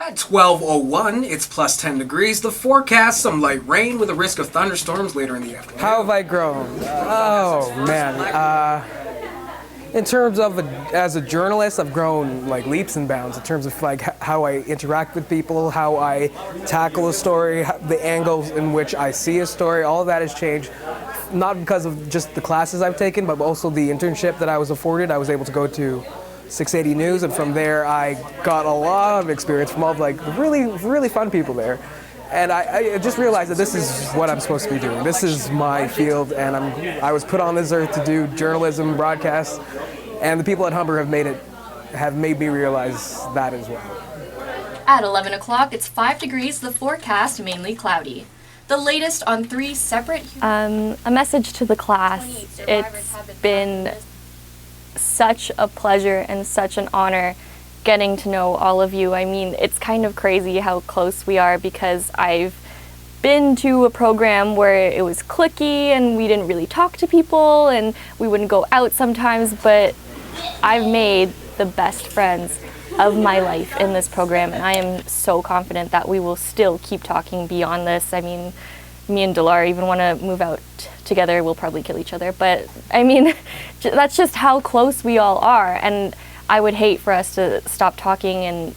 At 12:01, it's plus 10 degrees. The forecast, some light rain with a risk of thunderstorms later in the afternoon. How have I grown? Oh, man. In terms of, as a journalist, I've grown like leaps and bounds in terms of like how I interact with people, how I tackle a story, the angles in which I see a story. All of that has changed, not because of just the classes I've taken, but also the internship that I was afforded. I was able to go to 680 News, and from there I got a lot of experience from all like really fun people there. And I just realized that this is what I'm supposed to be doing. This is my field, and I was put on this earth to do journalism, broadcast, and the people at Humber have made me realize that as well. At 11 o'clock, it's 5 degrees, the forecast mainly cloudy. The latest on 3 separate... A message to the class. It's been such a pleasure and such an honor getting to know all of you. I mean, it's kind of crazy how close we are because I've been to a program where it was cliquey and we didn't really talk to people and we wouldn't go out sometimes, but I've made the best friends of my life in this program, and I am so confident that we will still keep talking beyond this. I mean, me and Delar even want to move out together. We'll probably kill each other, but I mean, that's just how close we all are, and I would hate for us to stop talking, and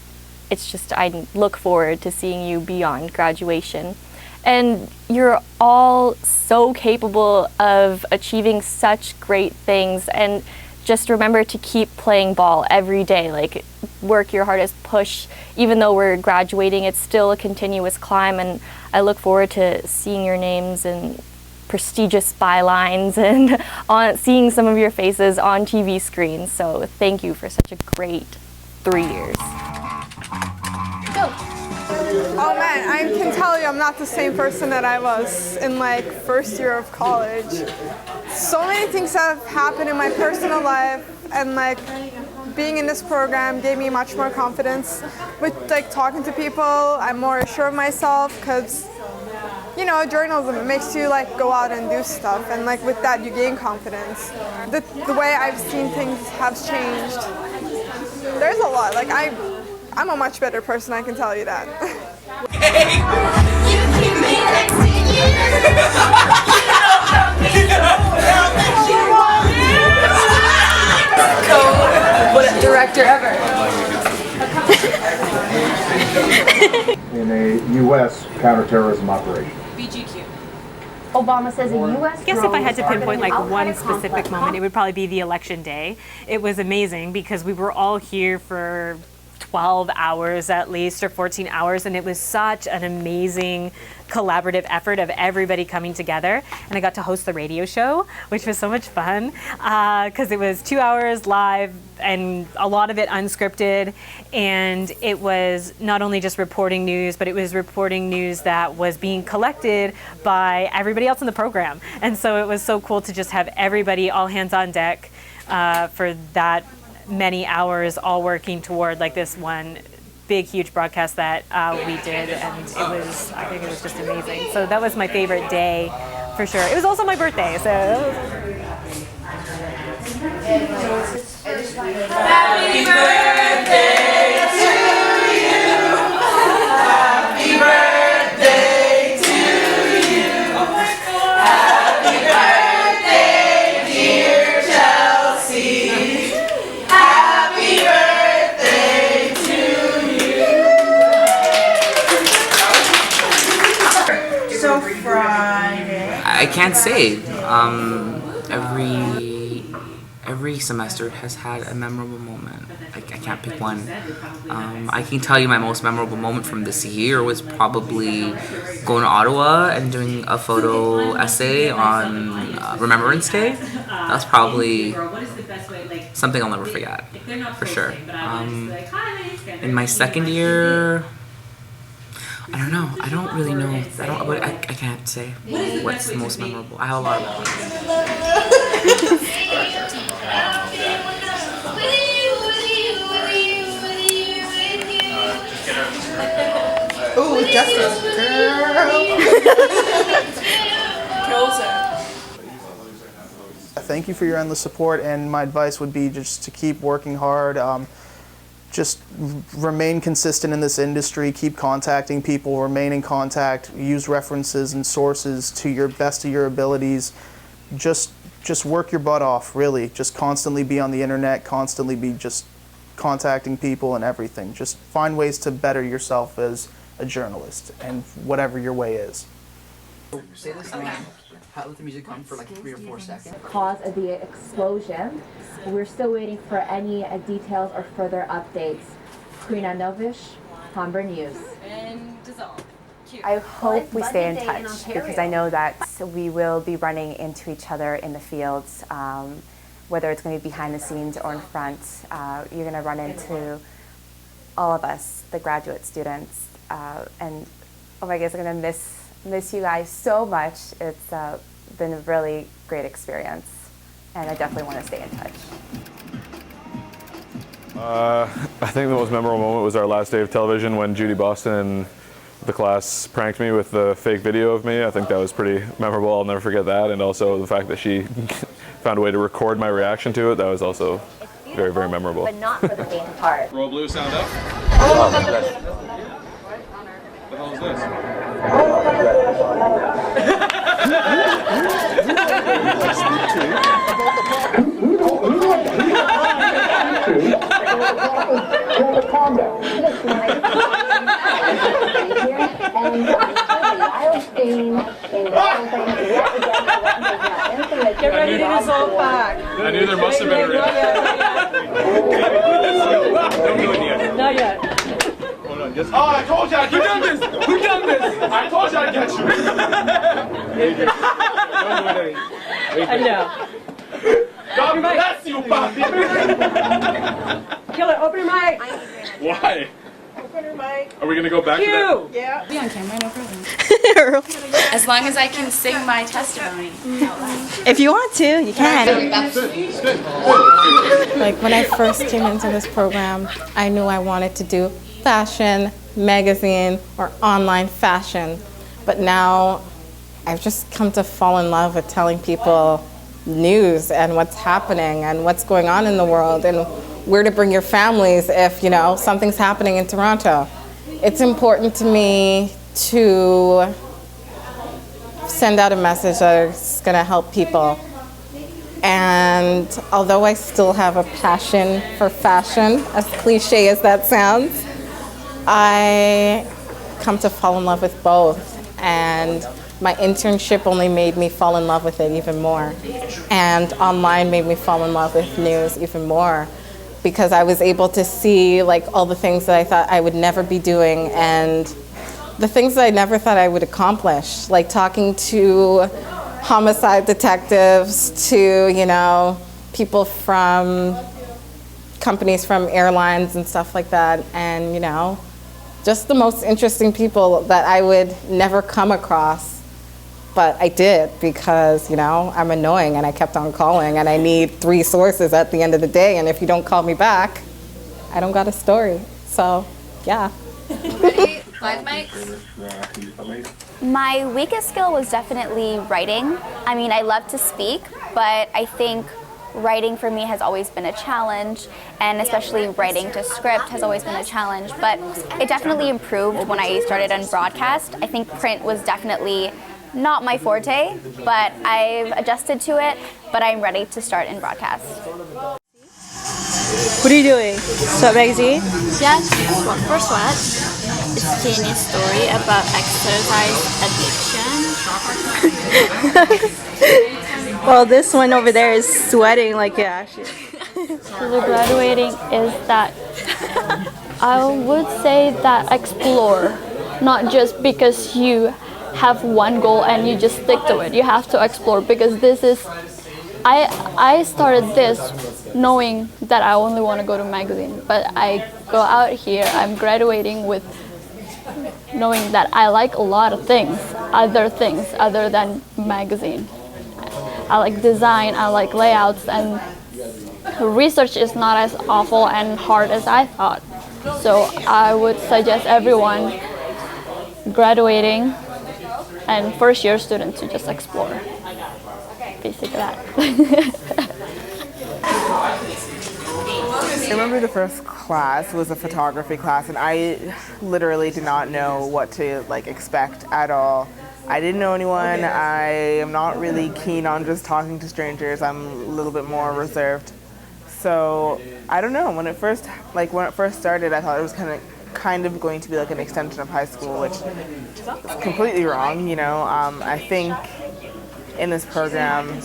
it's just, I look forward to seeing you beyond graduation. And you're all so capable of achieving such great things, and just remember to keep playing ball every day. Like, work your hardest, push. Even though we're graduating, it's still a continuous climb, and I look forward to seeing your names and prestigious bylines and seeing some of your faces on TV screens. So thank you for such a great 3 years. Go! Oh man, I can tell you I'm not the same person that I was in like first year of college. So many things have happened in my personal life, and like being in this program gave me much more confidence with like talking to people. I'm more sure of myself because, you know, journalism, it makes you like go out and do stuff, and like with that you gain confidence. The way I've seen things has changed. There's a lot. Like I'm a much better person, I can tell you that. What director ever. In a U.S. counterterrorism operation. BGQ. Obama says a U.S. I guess if I had to pinpoint like one specific moment, it would probably be the election day. It was amazing because we were all here for 12 hours at least, or 14 hours, and it was such an amazing collaborative effort of everybody coming together. And I got to host the radio show, which was so much fun because it was 2 hours live and a lot of it unscripted, and it was not only just reporting news, but it was reporting news that was being collected by everybody else in the program. And so it was so cool to just have everybody all hands on deck for that many hours, all working toward like this one big huge broadcast that we did, and I think it was just amazing. So that was my favorite day for sure. It was also my birthday, so happy birthday to you. Happy birthday to you. Happy birthday, dear Chelsea. Happy birthday to you. So Friday. I can't say. Every semester has had a memorable moment. I can't pick one. I can tell you my most memorable moment from this year was probably going to Ottawa and doing a photo essay on Remembrance Day. That's probably something I'll never forget, for sure. In my second year, I don't know. I don't really know. I can't say what's the most memorable. I have a lot of them. Ooh, Justice. Girl. Kills it. Thank you for your endless support, and my advice would be just to keep working hard. just remain consistent in this industry, keep contacting people, remain in contact, use references and sources to your best of your abilities. Just work your butt off, really. Just constantly be on the internet, constantly be just contacting people and everything. Just find ways to better yourself as a journalist, and whatever your way is. Say this name. Let the music come for like 3 or 4 seconds. Cause of the explosion. We're still waiting for any details or further updates. Karina Novish, Humber News. And dissolve. I hope we stay in touch because I know that we will be running into each other in the fields, whether it's going to be behind the scenes or in front. You're going to run into all of us, the graduate students, and oh my goodness, I'm going to miss you guys so much. It's been a really great experience, and I definitely want to stay in touch. I think the most memorable moment was our last day of television when Judy Boston and the class pranked me with the fake video of me. I think that was pretty memorable. I'll never forget that. And also the fact that she found a way to record my reaction to it. That was also very, very memorable. But not for the faint heart. Roll blue, sound up. Oh, what the hell is this? Get ready to dissolve back. I knew there must have been a reaction. Not yet. Oh, I told you I'd get you! Who done this? I told you I'd get you! I know. God bless you, Bobby! Killer, open your mic. Why? Open your mic. Are we gonna go back to that? Yeah. Be on camera, no problem. As long as I can sing my testimony. If you want to, you can. Like when I first came into this program, I knew I wanted to do fashion, magazine, or online fashion. But now I've just come to fall in love with telling people news and what's happening and what's going on in the world and where to bring your families if, you know, something's happening in Toronto. It's important to me to send out a message that's going to help people. And although I still have a passion for fashion, as cliche as that sounds, I come to fall in love with both. And my internship only made me fall in love with it even more. And online made me fall in love with news even more, because I was able to see like all the things that I thought I would never be doing and the things that I never thought I would accomplish, like talking to homicide detectives, to, you know, people from companies from airlines and stuff like that, and, you know, just the most interesting people that I would never come across. But I did because, you know, I'm annoying and I kept on calling and I need 3 sources at the end of the day, and if you don't call me back, I don't got a story. So, yeah. Ready? 5 mics. My weakest skill was definitely writing. I mean, I love to speak, but I think writing for me has always been a challenge, and especially writing to script has always been a challenge, but it definitely improved when I started on broadcast. I think print was definitely not my forte, but I've adjusted to it, but I'm ready to start in broadcast. What are you doing? Sweat magazine? Yes, Sweat for Sweat. It's Jenny's story about exercise addiction. Well, this one over there is sweating like yeah. So the graduating is that I would say that explore, not just because you have one goal and you just stick to it. You have to explore, because this is, I started this knowing that I only want to go to magazine, but I go out here, I'm graduating with knowing that I like a lot of things other than magazine. I like design, I like layouts, and research is not as awful and hard as I thought. So I would suggest everyone graduating and first-year students to just explore. Basically that. I remember the first class was a photography class, and I literally did not know what to expect at all. I didn't know anyone. I am not really keen on just talking to strangers. I'm a little bit more reserved. So I don't know. When it first started, I thought it was kind of going to be like an extension of high school, which is completely wrong. I think in this program,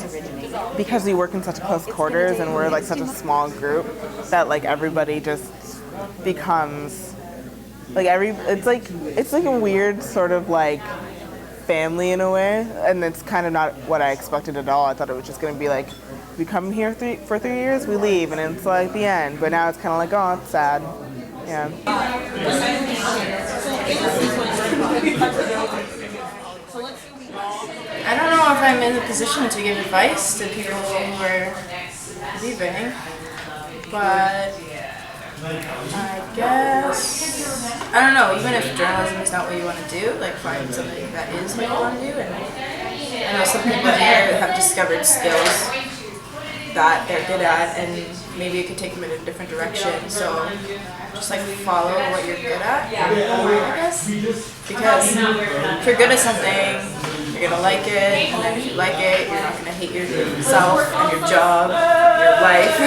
because we work in such close quarters and we're such a small group, that everybody just becomes it's like a weird sort of family in a way, and it's kind of not what I expected at all. I thought it was just going to be we come here for 3 years, we leave, and it's the end. But now it's kind of oh, it's sad. Yeah. I don't know if I'm in the position to give advice to people who are leaving, but I guess, I don't know, even if journalism is not what you want to do, find something that is what you want to do. And I know some people here have discovered skills that they're good at, and maybe it could take them in a different direction. So just follow what you're good at, I guess. Because if you're good at something, you're gonna like it, and then if you like it, you're not gonna hate yourself and your job, your life.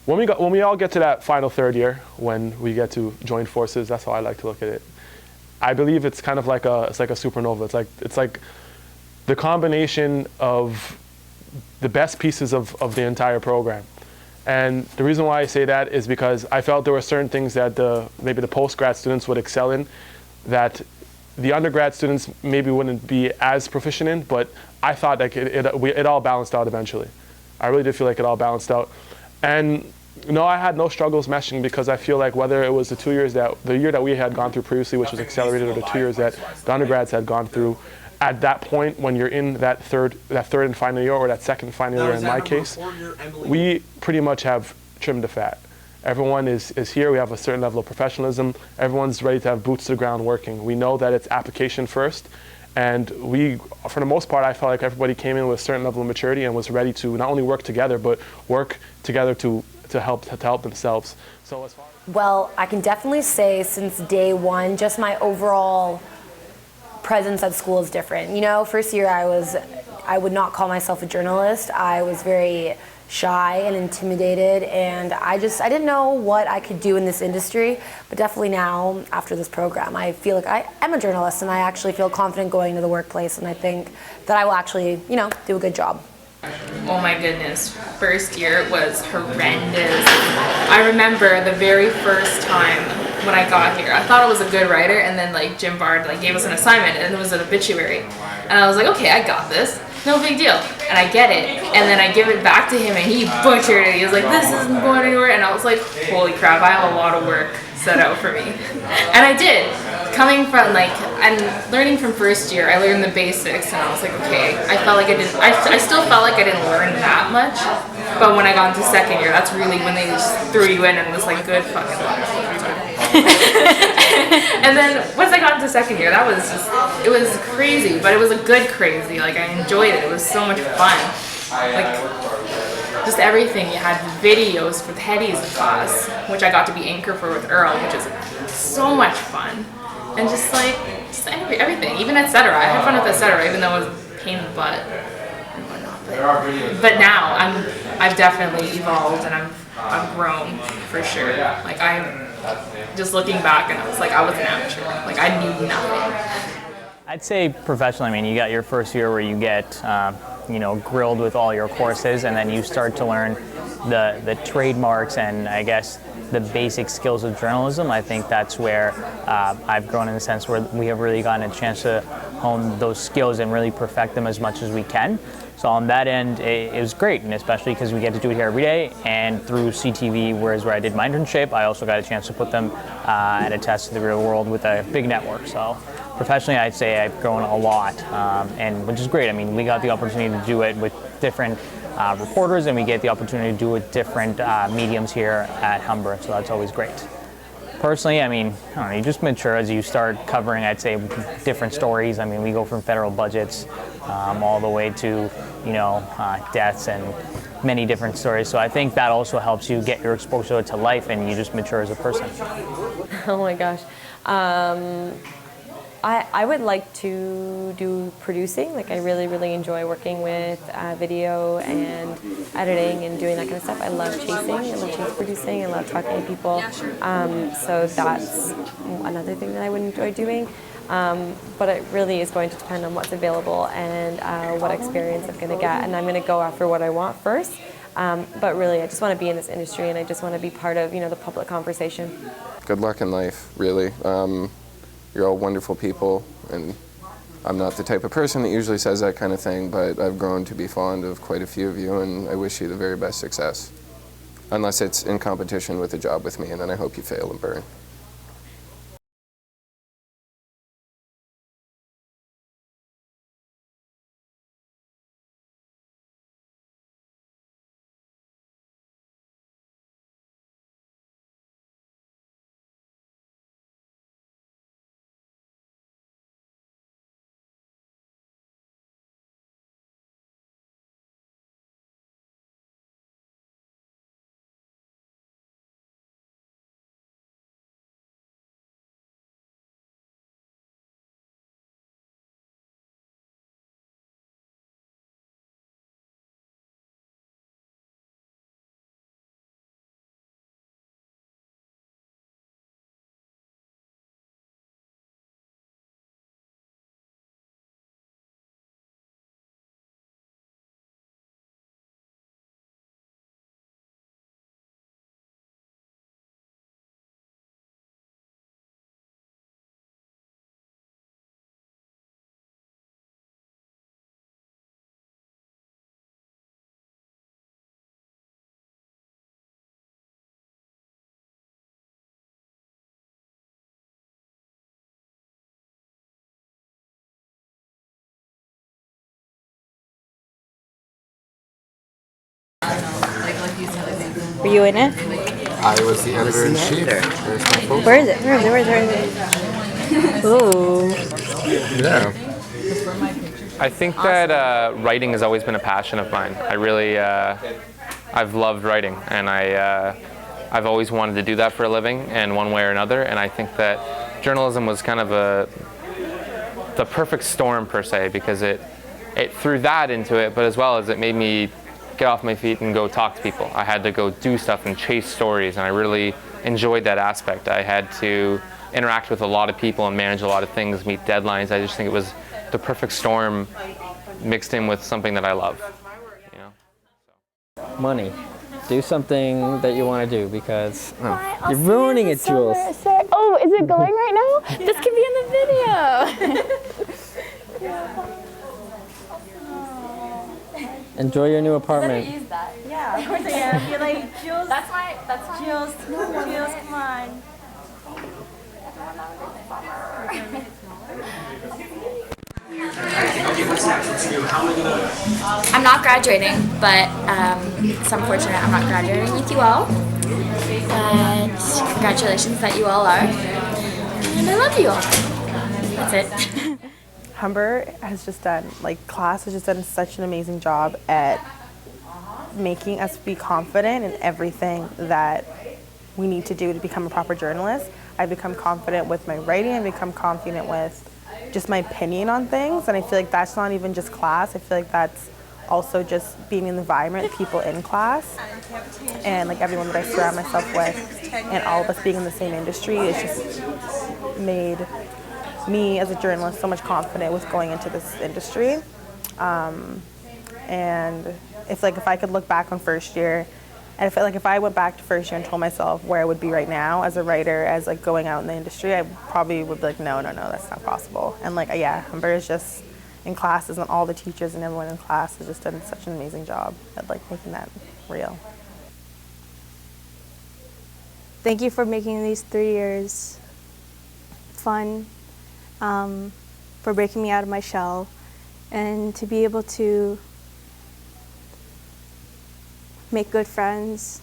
When we all get to that final third year, when we get to join forces, that's how I like to look at it. I believe it's kind of like a supernova. It's like the combination of the best pieces of the entire program. And the reason why I say that is because I felt there were certain things that maybe the post-grad students would excel in that the undergrad students maybe wouldn't be as proficient in, but I thought it all balanced out eventually. I really did feel like it all balanced out. And no, I had no struggles meshing, because I feel like whether it was the year that we had gone through previously, which was accelerated, or the 2 years that the undergrads had gone through, at that point when you're in that third and final year, or that second final year in my case, we pretty much have trimmed the fat. Everyone is here. We have a certain level of professionalism. Everyone's ready to have boots to the ground working. We know that it's application first. And we, for the most part, I felt like everybody came in with a certain level of maturity and was ready to not only work together, but work together to help themselves. So as far as well, I can definitely say since day one, just my overall presence at school is different. First year I would not call myself a journalist. I was very shy and intimidated, and I didn't know what I could do in this industry. But definitely now, after this program, I feel like I am a journalist, and I actually feel confident going to the workplace, and I think that I will actually, do a good job. Oh my goodness, first year was horrendous. I remember the very first time when I got here, I thought I was a good writer, and then Jim Bard gave us an assignment, and it was an obituary. And I was like, okay, I got this, no big deal. And I get it, and then I give it back to him, and he butchered it. He was like, this isn't going anywhere. And I was like, holy crap, I have a lot of work set out for me. And I did. Coming from and learning from first year, I learned the basics, and I was like, okay, I still felt like I didn't learn that much, but when I got into second year, that's really when they just threw you in and was good fucking luck. And then once I got into second year, it was crazy, but it was a good crazy. I enjoyed it. It was so much fun. Just everything. You had videos for the headies class, which I got to be anchor for with Earl, which is so much fun. And just everything, even et cetera. I had fun with et cetera, even though it was a pain in the butt and whatnot. But now I've definitely evolved, and I've grown for sure. I'm just looking back, and I was I was an amateur. I knew nothing. I'd say professionally, you got your first year where you get grilled with all your courses, and then you start to learn the trademarks and I guess the basic skills of journalism. I think that's where I've grown in the sense where we have really gotten a chance to hone those skills and really perfect them as much as we can. So on that end, it was great, and especially because we get to do it here every day, and through CTV, where I did my internship, I also got a chance to put them at a test to the real world with a big network. So professionally, I'd say I've grown a lot, and which is great. We got the opportunity to do it with different reporters, and we get the opportunity to do it with different mediums here at Humber, so that's always great. Personally, I don't know, you just mature as you start covering, I'd say, different stories. We go from federal budgets all the way to, deaths and many different stories. So I think that also helps you get your exposure to life and you just mature as a person. Oh my gosh. I would like to do producing. Like I really enjoy working with video and editing and doing that kind of stuff. I love chasing. I love chase producing. I love talking to people. So that's another thing that I would enjoy doing. But it really is going to depend on what's available and what experience I'm going to get. And I'm going to go after what I want first. But really, I just want to be in this industry and I just want to be part of, the public conversation. Good luck in life, really. You're all wonderful people, and I'm not the type of person that usually says that kind of thing, but I've grown to be fond of quite a few of you, and I wish you the very best success. Unless it's in competition with a job with me, and then I hope you fail and burn. Were you in it? I was the editor-in-chief. There's my photo. Where is it? Where is it? Ooh. Yeah. I think that writing has always been a passion of mine. I really, I've loved writing, and I've always wanted to do that for a living in one way or another, and I think that journalism was kind of the perfect storm per se, because it threw that into it, but as well as it made me get off my feet and go talk to people. I had to go do stuff and chase stories, and I really enjoyed that aspect. I had to interact with a lot of people and manage a lot of things, meet deadlines. I just think it was the perfect storm mixed in with something that I love. Money. Do something that you want to do, because you're ruining it, Jules. Oh, is it going right now? This could be in the video. Enjoy your new apartment. Use that. Yeah. You're like, Jules. That's my. Jules, come on. I'm not graduating, but it's unfortunate I'm not graduating with you all. And congratulations that you all are. And I love you all. That's it. Humber has just done, class has just done such an amazing job at making us be confident in everything that we need to do to become a proper journalist. I've become confident with my writing, I've become confident with just my opinion on things, and I feel like that's not even just class, I feel like that's also just being in the environment, people in class, and everyone that I surround myself with, and all of us being in the same industry, it's just made me as a journalist so much confident with going into this industry. And if I could look back on first year, and I feel like if I went back to first year and told myself where I would be right now as a writer, as going out in the industry, I probably would be like, no, that's not possible. And Humber is just in classes, and all the teachers and everyone in class has just done such an amazing job at making that real. Thank you for making these 3 years fun, for breaking me out of my shell, and to be able to make good friends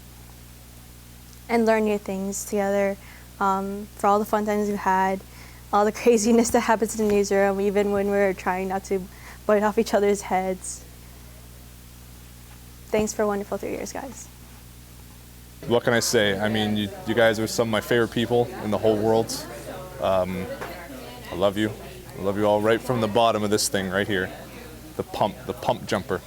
and learn new things together, for all the fun times we've had, all the craziness that happens in the newsroom, even when we're trying not to bite off each other's heads. thanks for a wonderful 3 years, guys. What can I say? I mean, you guys are some of my favorite people in the whole world. I love you. I love you all right from the bottom of this thing right here, the pump jumper.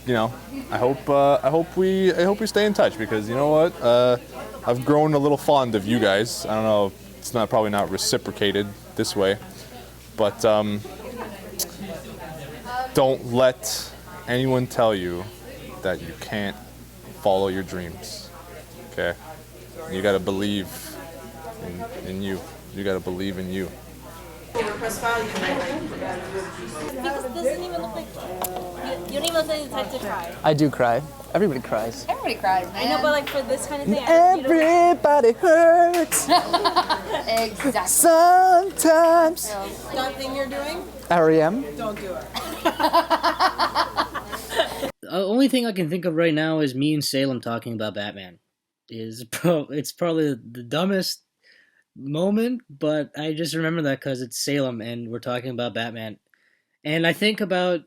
You know, I hope we stay in touch, because you know what? I've grown a little fond of you guys. I don't know, it's probably not reciprocated this way, but don't let anyone tell you that you can't follow your dreams. Okay? You gotta believe in you. You gotta believe in you. Because this doesn't even look like you don't even look like the type to cry. I do cry. Everybody cries. Everybody cries, man. I know, but like for this kind of thing, Everybody hurts. Exactly. Sometimes. That thing you're doing? R.E.M. Don't do it. The only thing I can think of right now is me and Salem talking about Batman. It's probably the dumbest moment, but I just remember that because it's Salem and we're talking about Batman. And I think about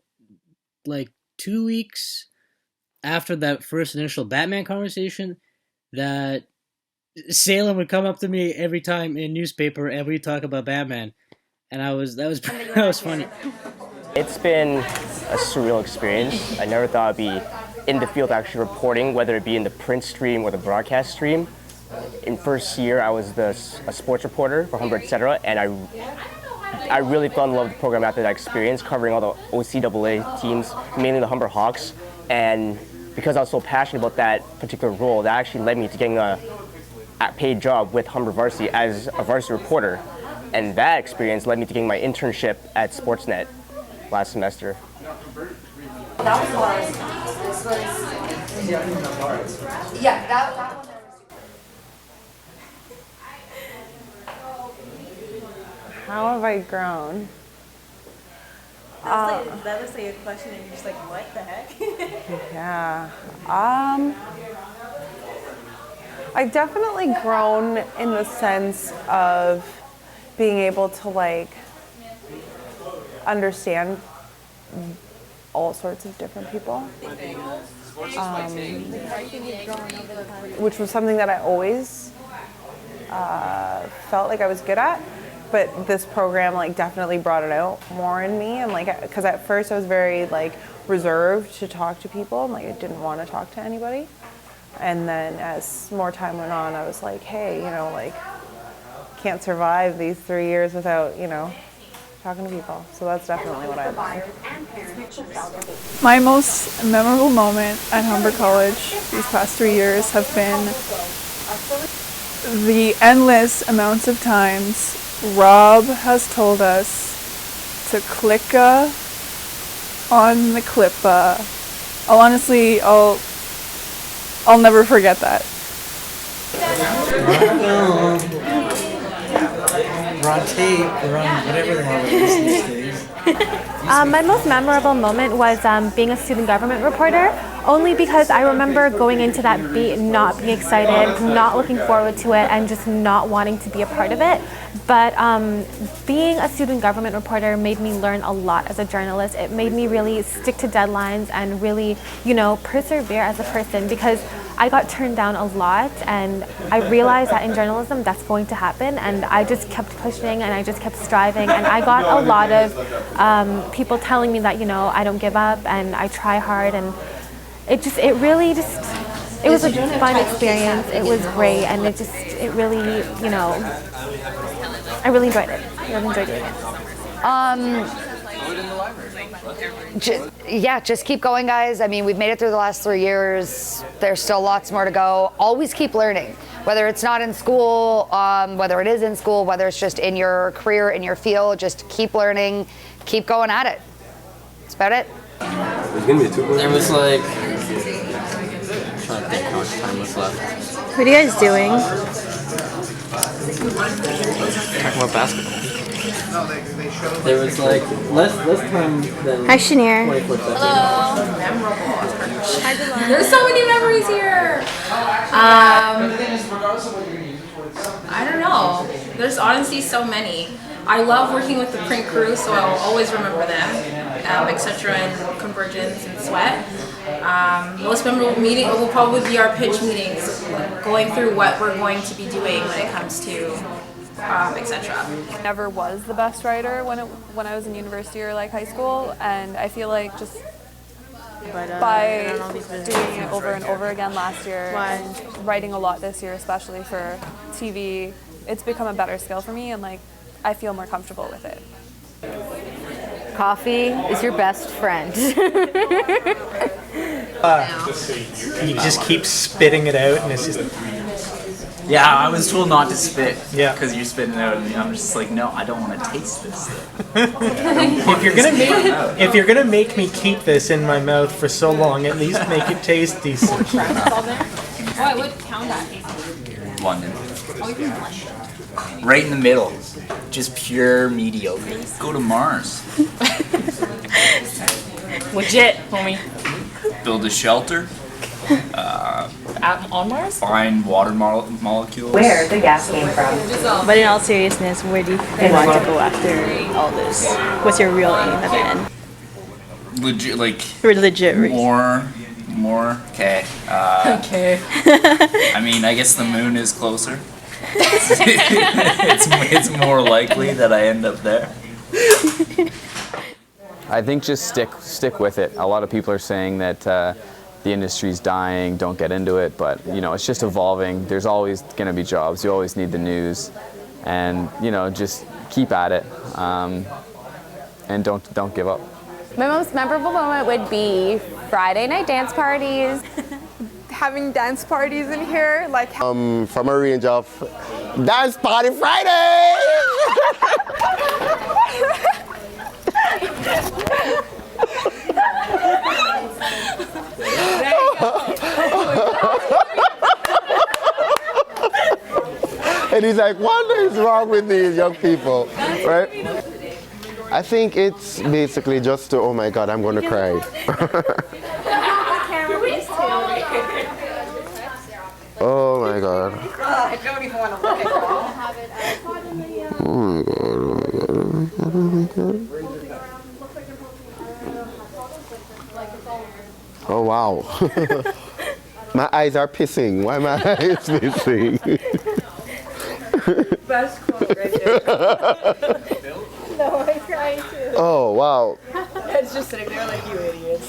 like 2 weeks after that first initial Batman conversation that Salem would come up to me every time in newspaper and we talk about Batman. And that was funny. It's been a surreal experience. I never thought I'd be in the field actually reporting, whether it be in the print stream or the broadcast stream. In first year, I was a sports reporter for Humber, etc., and I really fell in love with the program after that experience, covering all the OCAA teams, mainly the Humber Hawks. And because I was so passionate about that particular role, that actually led me to getting a paid job with Humber Varsity as a varsity reporter. And that experience led me to getting my internship at Sportsnet last semester. That was Laura's. This was. Yeah, that one. How have I grown? That looks like a question and you're just like, what the heck? Yeah. I've definitely grown in the sense of being able to like understand all sorts of different people, which was something that I always felt like I was good at, but this program like definitely brought it out more in me. And like, because at first I was very like reserved to talk to people, and like I didn't want to talk to anybody. And then as more time went on, I was like, hey, you know, like can't survive these 3 years without, you know, talking to people. So that's definitely what I learned. My most memorable moment at Humber College these past 3 years have been the endless amounts of times Rob has told us to clicka on the clippa. I'll never forget that. We're on tape, we're on whatever the hell it is these days. My most memorable moment was being a student government reporter, only because I remember going into that beat not being excited, not looking forward to it, and just not wanting to be a part of it. But being a student government reporter made me learn a lot as a journalist. It made me really stick to deadlines and really, you know, persevere as a person, because I got turned down a lot, and I realized that in journalism that's going to happen, and I just kept pushing and I just kept striving, and I got a lot of people telling me that, you know, I don't give up and I try hard, and it was a fun experience. It was great, and it really, you know, I really enjoyed it. I really enjoyed doing it. Yeah, just keep going, guys. I mean, we've made it through the last 3 years. There's still lots more to go. Always keep learning, whether it's not in school, whether it is in school, whether it's just in your career, in your field. Just keep learning, keep going at it. That's about it. There's gonna be there was like, I'm trying to think how much time was left. What are you guys doing? Talking about basketball. There was like less time than Hi, Shanier. 24 seconds. Hello. There's so many memories here. I don't know. There's honestly so many. I I love working with the print crew, so I will always remember them, etc. and Convergence and Sweat. Most memorable meeting will probably be our pitch meetings, going through what we're going to be doing when it comes to etc. Never was the best writer when I was in university or like high school, and I feel like just by doing it over and over again last year and writing a lot this year, especially for TV, it's become a better skill for me, and like I feel more comfortable with it. Coffee is your best friend. You just keep spitting it out, and it's just. Yeah, I was told not to spit. Yeah. Because you're spitting it out at me. I'm just like, no, I don't want to taste this thing. If you're gonna make me keep this in my mouth for so long, at least make it taste decent. Oh, I would count that. London. Right in the middle. Just pure mediocre. Go to Mars. Legit, homie. Build a shelter. On Mars? Find water molecules. Where the gas came from. But in all seriousness, where do you want to go after all this? What's your real aim at the end? Legit, like. Legit reason. More. Okay. Okay. I mean, I guess the moon is closer. it's more likely that I end up there. I think just stick with it. A lot of people are saying that the industry's dying, don't get into it, but you know, it's just evolving. There's always going to be jobs. You always need the news, and you know, just keep at it, and don't give up. My most memorable moment would be Friday night dance parties. Having dance parties in here, like from a range of Dance Party Friday. And he's like, what is wrong with these young people, right? I think it's basically just to, oh my God, I'm going to cry. Oh my God. I don't even want to look at it. Oh my God. Oh wow. My eyes are pissing. Why my eyes pissing? Best quote right there. No, I'm trying to. Oh wow. It's just sitting there like, you idiots.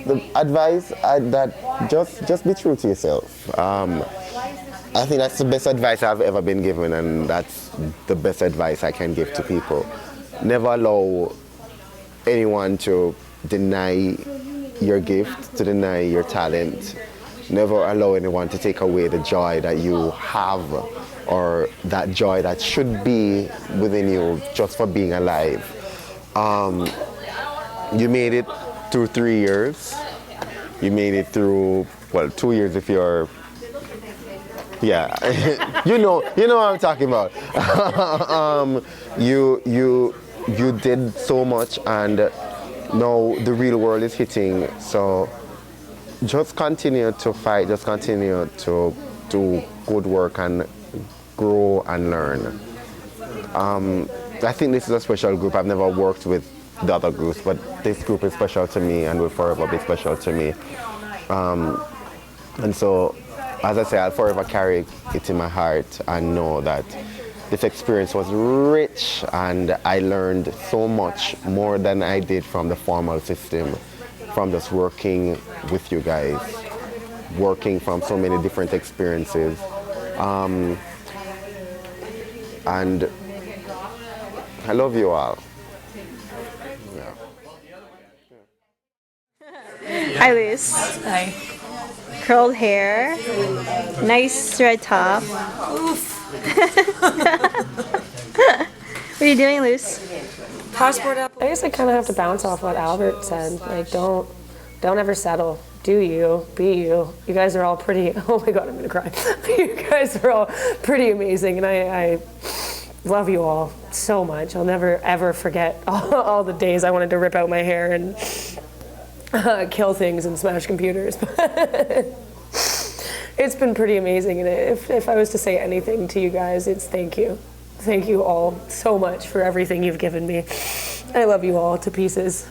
The advice that just be true to yourself. I think that's the best advice I've ever been given, and that's the best advice I can give to people. Never allow anyone to deny your gift, to deny your talent. Never allow anyone to take away the joy that you have, or that joy that should be within you just for being alive. You made it through 3 years. You made it through, well, 2 years if you're, yeah, you know what I'm talking about. You did so much, and now the real world is hitting. So just continue to fight. Just continue to do good work and grow and learn. I think this is a special group. I've never worked with the other groups, but this group is special to me and will forever be special to me. And so, as I say, I'll forever carry it in my heart and know that this experience was rich, and I learned so much more than I did from the formal system, from just working with you guys, working from so many different experiences. And I love you all. Hi, Liz. Hi. Curled hair, nice red top. Oof. What are you doing, Luce? Passport up. I guess I kind of have to bounce off what Albert said. Like, don't ever settle. Do you, be you. You guys are all pretty, oh my God, I'm gonna cry. You guys are all pretty amazing, and I love you all so much. I'll never ever forget all the days I wanted to rip out my hair and kill things and smash computers. it's been pretty amazing. And if I was to say anything to you guys, it's thank you. Thank you all so much for everything you've given me. I love you all to pieces.